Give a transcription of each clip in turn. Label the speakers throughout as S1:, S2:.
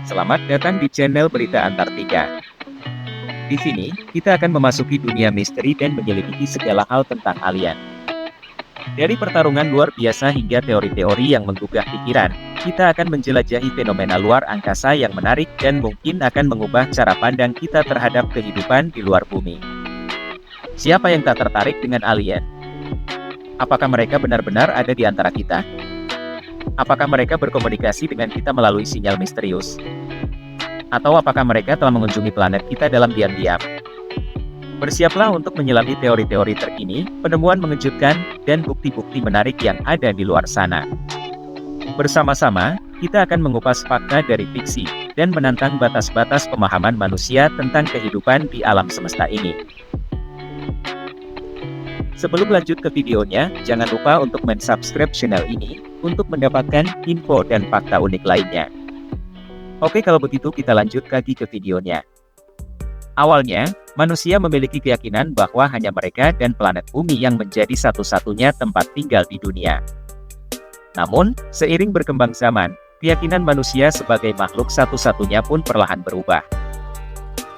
S1: Selamat datang di channel Berita Antartika. Di sini, kita akan memasuki dunia misteri dan menyelidiki segala hal tentang alien. Dari pertarungan luar biasa hingga teori-teori yang menggugah pikiran, kita akan menjelajahi fenomena luar angkasa yang menarik dan mungkin akan mengubah cara pandang kita terhadap kehidupan di luar bumi. Siapa yang tak tertarik dengan alien? Apakah mereka benar-benar ada di antara kita? Apakah mereka berkomunikasi dengan kita melalui sinyal misterius? Atau apakah mereka telah mengunjungi planet kita dalam diam-diam? Bersiaplah untuk menyelami teori-teori terkini, penemuan mengejutkan, dan bukti-bukti menarik yang ada di luar sana. Bersama-sama, kita akan mengupas fakta dari fiksi, dan menantang batas-batas pemahaman manusia tentang kehidupan di alam semesta ini. Sebelum lanjut ke videonya, jangan lupa untuk mensubscribe channel ini, untuk mendapatkan info dan fakta unik lainnya. Oke, kalau begitu kita lanjut lagi ke videonya. Awalnya, manusia memiliki keyakinan bahwa hanya mereka dan planet bumi yang menjadi satu-satunya tempat tinggal di dunia. Namun, seiring berkembang zaman, keyakinan manusia sebagai makhluk satu-satunya pun perlahan berubah.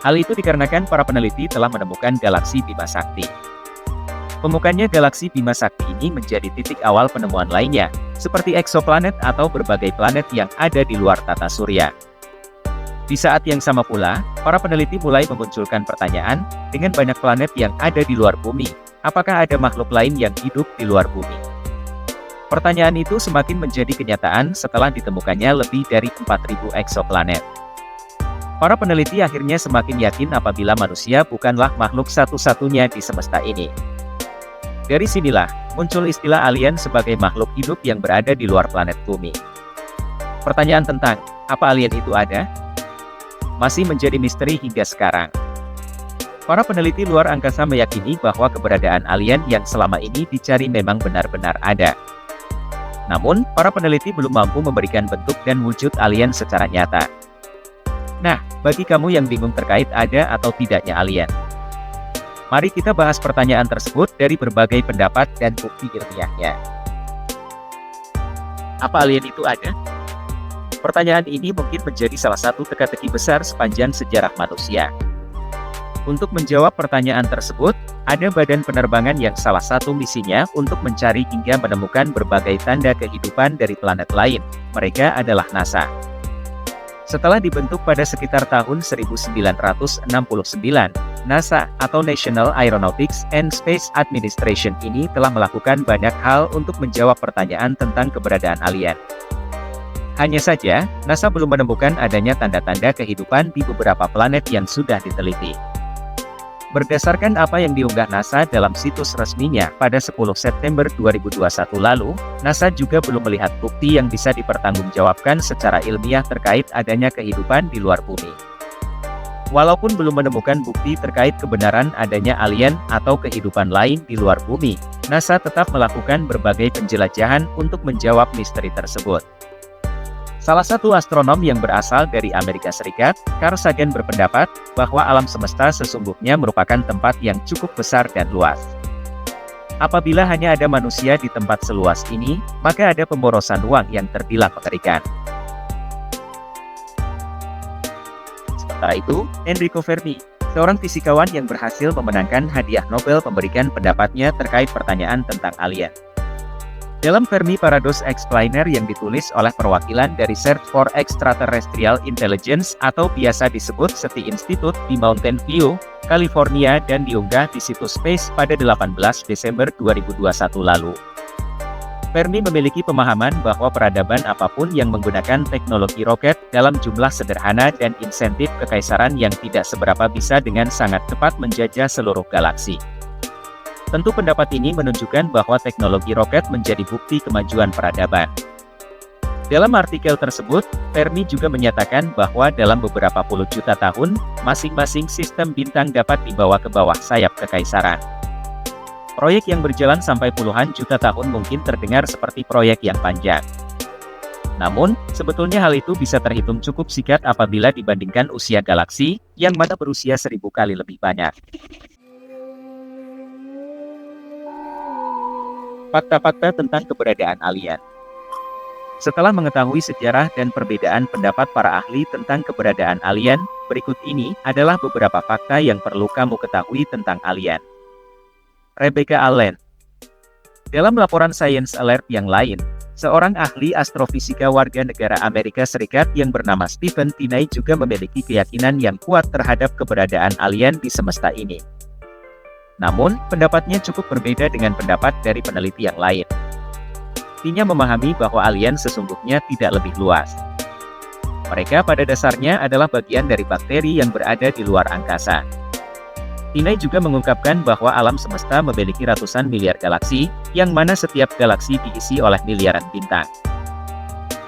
S1: Hal itu dikarenakan para peneliti telah menemukan galaksi Bima Sakti. Pembukaannya galaksi Bima Sakti ini menjadi titik awal penemuan lainnya, seperti eksoplanet atau berbagai planet yang ada di luar tata surya. Di saat yang sama pula, para peneliti mulai memunculkan pertanyaan, dengan banyak planet yang ada di luar bumi, apakah ada makhluk lain yang hidup di luar bumi? Pertanyaan itu semakin menjadi kenyataan setelah ditemukannya lebih dari 4.000 eksoplanet. Para peneliti akhirnya semakin yakin apabila manusia bukanlah makhluk satu-satunya di semesta ini. Dari sinilah, muncul istilah alien sebagai makhluk hidup yang berada di luar planet bumi. Pertanyaan tentang, apa alien itu ada? Masih menjadi misteri hingga sekarang. Para peneliti luar angkasa meyakini bahwa keberadaan alien yang selama ini dicari memang benar-benar ada. Namun, para peneliti belum mampu memberikan bentuk dan wujud alien secara nyata. Nah, bagi kamu yang bingung terkait ada atau tidaknya alien, mari kita bahas pertanyaan tersebut dari berbagai pendapat dan bukti ilmiahnya. Apa alien itu ada? Pertanyaan ini mungkin menjadi salah satu teka-teki besar sepanjang sejarah manusia. Untuk menjawab pertanyaan tersebut, ada badan penerbangan yang salah satu misinya untuk mencari hingga menemukan berbagai tanda kehidupan dari planet lain. Mereka adalah NASA. Setelah dibentuk pada sekitar tahun 1969, NASA atau National Aeronautics and Space Administration ini telah melakukan banyak hal untuk menjawab pertanyaan tentang keberadaan alien. Hanya saja, NASA belum menemukan adanya tanda-tanda kehidupan di beberapa planet yang sudah diteliti. Berdasarkan apa yang diunggah NASA dalam situs resminya pada 10 September 2021 lalu, NASA juga belum melihat bukti yang bisa dipertanggungjawabkan secara ilmiah terkait adanya kehidupan di luar bumi. Walaupun belum menemukan bukti terkait kebenaran adanya alien atau kehidupan lain di luar bumi, NASA tetap melakukan berbagai penjelajahan untuk menjawab misteri tersebut. Salah satu astronom yang berasal dari Amerika Serikat, Carl Sagan berpendapat bahwa alam semesta sesungguhnya merupakan tempat yang cukup besar dan luas. Apabila hanya ada manusia di tempat seluas ini, maka ada pemborosan ruang yang terbilang mengerikan. Sementara itu, Enrico Fermi, seorang fisikawan yang berhasil memenangkan hadiah Nobel, memberikan pendapatnya terkait pertanyaan tentang alien. Dalam Fermi Paradox Explainer yang ditulis oleh perwakilan dari Search for Extraterrestrial Intelligence atau biasa disebut SETI Institute di Mountain View, California dan diunggah di situs Space pada 18 Desember 2021 lalu. Fermi memiliki pemahaman bahwa peradaban apapun yang menggunakan teknologi roket dalam jumlah sederhana dan insentif kekaisaran yang tidak seberapa bisa dengan sangat cepat menjajah seluruh galaksi. Tentu pendapat ini menunjukkan bahwa teknologi roket menjadi bukti kemajuan peradaban. Dalam artikel tersebut, Fermi juga menyatakan bahwa dalam beberapa puluh juta tahun, masing-masing sistem bintang dapat dibawa ke bawah sayap kekaisaran. Proyek yang berjalan sampai puluhan juta tahun mungkin terdengar seperti proyek yang panjang. Namun, sebetulnya hal itu bisa terhitung cukup singkat apabila dibandingkan usia galaksi, yang mana berusia 1000 kali lebih banyak. Fakta-fakta tentang keberadaan alien. Setelah mengetahui sejarah dan perbedaan pendapat para ahli tentang keberadaan alien, berikut ini adalah beberapa fakta yang perlu kamu ketahui tentang alien. Rebecca Allen. Dalam laporan Science Alert yang lain, seorang ahli astrofisika warga negara Amerika Serikat yang bernama Stephen Tinay juga memiliki keyakinan yang kuat terhadap keberadaan alien di semesta ini. Namun, pendapatnya cukup berbeda dengan pendapat dari peneliti yang lain. Tinay memahami bahwa alien sesungguhnya tidak lebih luas. Mereka pada dasarnya adalah bagian dari bakteri yang berada di luar angkasa. Tinay juga mengungkapkan bahwa alam semesta memiliki ratusan miliar galaksi, yang mana setiap galaksi diisi oleh miliaran bintang.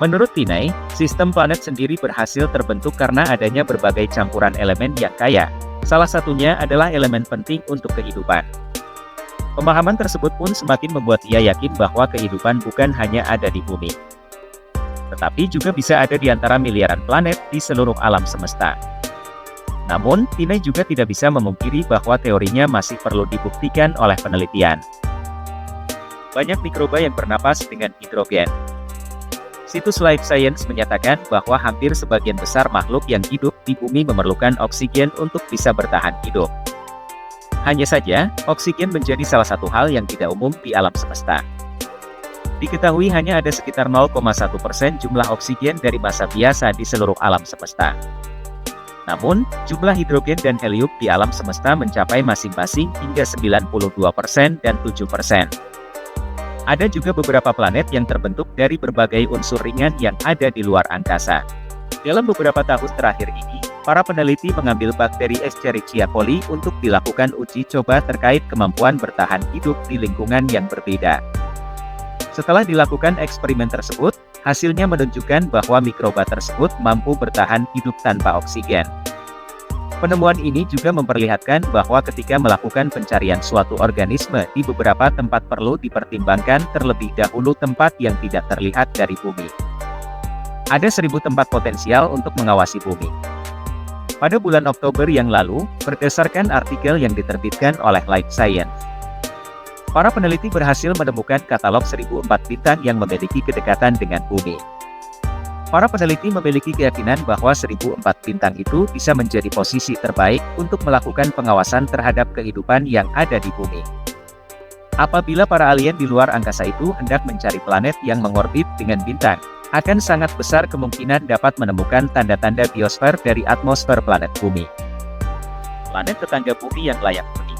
S1: Menurut Tinay, sistem planet sendiri berhasil terbentuk karena adanya berbagai campuran elemen yang kaya. Salah satunya adalah elemen penting untuk kehidupan. Pemahaman tersebut pun semakin membuat ia yakin bahwa kehidupan bukan hanya ada di bumi, tetapi juga bisa ada di antara miliaran planet di seluruh alam semesta. Namun, Tinay juga tidak bisa memungkiri bahwa teorinya masih perlu dibuktikan oleh penelitian. Banyak mikroba yang bernapas dengan hidrogen. Situs Life Science menyatakan bahwa hampir sebagian besar makhluk yang hidup di bumi memerlukan oksigen untuk bisa bertahan hidup. Hanya saja, oksigen menjadi salah satu hal yang tidak umum di alam semesta. Diketahui hanya ada sekitar 0,1% jumlah oksigen dari massa biasa di seluruh alam semesta. Namun, jumlah hidrogen dan helium di alam semesta mencapai masing-masing hingga 92% dan 7%. Ada juga beberapa planet yang terbentuk dari berbagai unsur ringan yang ada di luar angkasa. Dalam beberapa tahun terakhir ini, para peneliti mengambil bakteri Escherichia coli untuk dilakukan uji coba terkait kemampuan bertahan hidup di lingkungan yang berbeda. Setelah dilakukan eksperimen tersebut, hasilnya menunjukkan bahwa mikroba tersebut mampu bertahan hidup tanpa oksigen. Penemuan ini juga memperlihatkan bahwa ketika melakukan pencarian suatu organisme di beberapa tempat perlu dipertimbangkan terlebih dahulu tempat yang tidak terlihat dari bumi. Ada 1000 tempat potensial untuk mengawasi bumi. Pada bulan Oktober yang lalu, berdasarkan artikel yang diterbitkan oleh Life Science, para peneliti berhasil menemukan katalog 1004 bintang yang memiliki kedekatan dengan bumi. Para peneliti memiliki keyakinan bahwa 1004 bintang itu bisa menjadi posisi terbaik untuk melakukan pengawasan terhadap kehidupan yang ada di bumi. Apabila para alien di luar angkasa itu hendak mencari planet yang mengorbit dengan bintang, akan sangat besar kemungkinan dapat menemukan tanda-tanda biosfer dari atmosfer planet bumi. Planet tetangga bumi yang layak huni.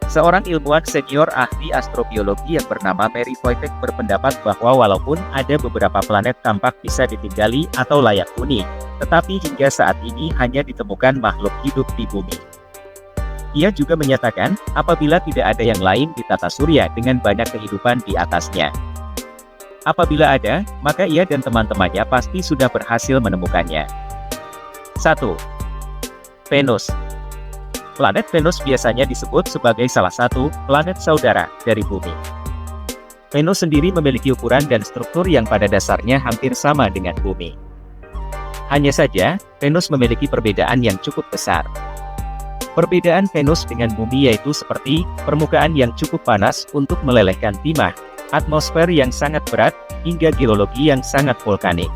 S1: Seorang ilmuwan senior ahli astrobiologi yang bernama Mary Wojtek berpendapat bahwa walaupun ada beberapa planet tampak bisa ditinggali atau layak huni, tetapi hingga saat ini hanya ditemukan makhluk hidup di bumi. Ia juga menyatakan, apabila tidak ada yang lain di tata surya dengan banyak kehidupan di atasnya. Apabila ada, maka ia dan teman-temannya pasti sudah berhasil menemukannya. 1. Venus. Planet Venus biasanya disebut sebagai salah satu planet saudara dari bumi. Venus sendiri memiliki ukuran dan struktur yang pada dasarnya hampir sama dengan bumi. Hanya saja, Venus memiliki perbedaan yang cukup besar. Perbedaan Venus dengan bumi yaitu seperti permukaan yang cukup panas untuk melelehkan timah, atmosfer yang sangat berat, hingga geologi yang sangat vulkanik.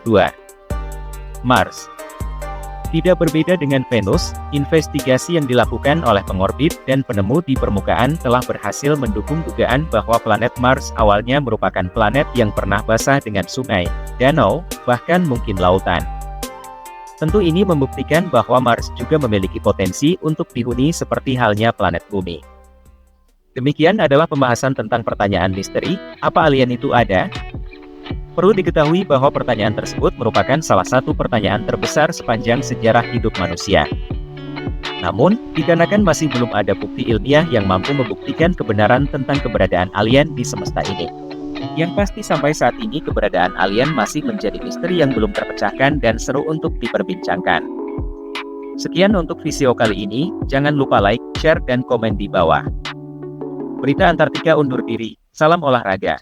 S1: 2. Mars. Tidak berbeda dengan Venus, investigasi yang dilakukan oleh pengorbit dan penemu di permukaan telah berhasil mendukung dugaan bahwa planet Mars awalnya merupakan planet yang pernah basah dengan sungai, danau, bahkan mungkin lautan. Tentu ini membuktikan bahwa Mars juga memiliki potensi untuk dihuni seperti halnya planet bumi. Demikian adalah pembahasan tentang pertanyaan misteri, apa alien itu ada? Perlu diketahui bahwa pertanyaan tersebut merupakan salah satu pertanyaan terbesar sepanjang sejarah hidup manusia. Namun, dikarenakan masih belum ada bukti ilmiah yang mampu membuktikan kebenaran tentang keberadaan alien di semesta ini. Yang pasti sampai saat ini keberadaan alien masih menjadi misteri yang belum terpecahkan dan seru untuk diperbincangkan. Sekian untuk video kali ini, jangan lupa like, share, dan komen di bawah. Berita Antartika undur diri, salam olahraga.